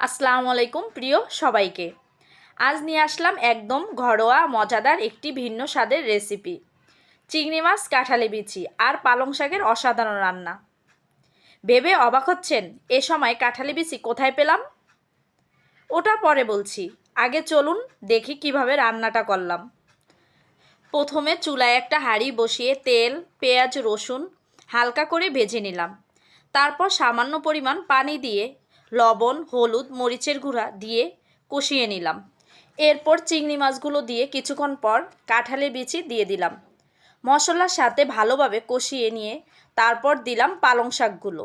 আসসালামু আলাইকুম প্রিয় সবাইকে। আজ নিয়ে আসলাম একদম ঘরোয়া মজাদার একটি ভিন্ন স্বাদের রেসিপি, চিংড়ি মাছ, কাঁঠালি বিচি আর পালং শাকের অসাধারণ রান্না। ভেবে অবাক হচ্ছেন এ সময় কাঁঠালি বিচি কোথায় পেলাম? ওটা পরে বলছি, আগে চলুন দেখি কিভাবে রান্নাটা করলাম। প্রথমে চুলায় একটা হাঁড়ি বসিয়ে তেল, পেঁয়াজ, রসুন হালকা করে ভেজে নিলাম। তারপর সামান্য পরিমাণ পানি দিয়ে লবণ, হলুদ, মরিচের গুঁড়া দিয়ে কষিয়ে নিলাম। এরপর চিংড়ি মাছগুলো দিয়ে কিছুক্ষণ পর কাঁঠালের বিচি দিয়ে দিলাম। মশলার সাথে ভালোভাবে কষিয়ে নিয়ে তারপর দিলাম পালং শাকগুলো।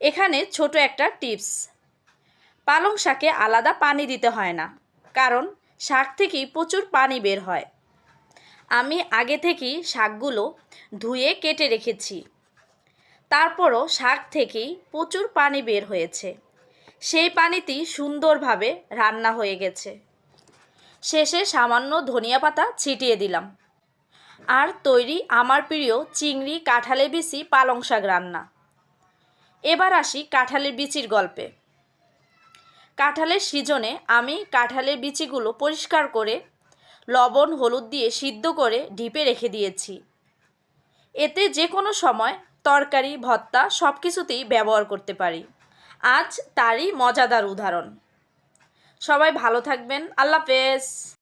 এখানে ছোট একটা টিপস, পালং শাকে আলাদা পানি দিতে হয় না, কারণ শাক থেকেই প্রচুর পানি বের হয়। আমি আগে থেকেই শাকগুলো ধুয়ে কেটে রেখেছি, তারপরও শাক থেকেই প্রচুর পানি বের হয়েছে। সেই পানিতেই সুন্দরভাবে রান্না হয়ে গেছে। শেষে সামান্য ধনিয়া পাতা ছিটিয়ে দিলাম। আর তৈরি আমার প্রিয় চিংড়ি, কাঁঠালের বিচি, পালং শাক রান্না। এবার আসি কাঁঠালের বিচির গল্পে। কাঁঠালের সিজনে আমি কাঁঠালের বিচিগুলো পরিষ্কার করে লবণ, হলুদ দিয়ে সিদ্ধ করে ঢিপে রেখে দিয়েছি। এতে যে কোনো সময় তরকারি, ভর্তা সব কিছুতেই ব্যবহার করতে পারি। আজ তারই মজাদার উদাহরণ। সবাই ভালো থাকবেন। আল্লাহ হাফেজ।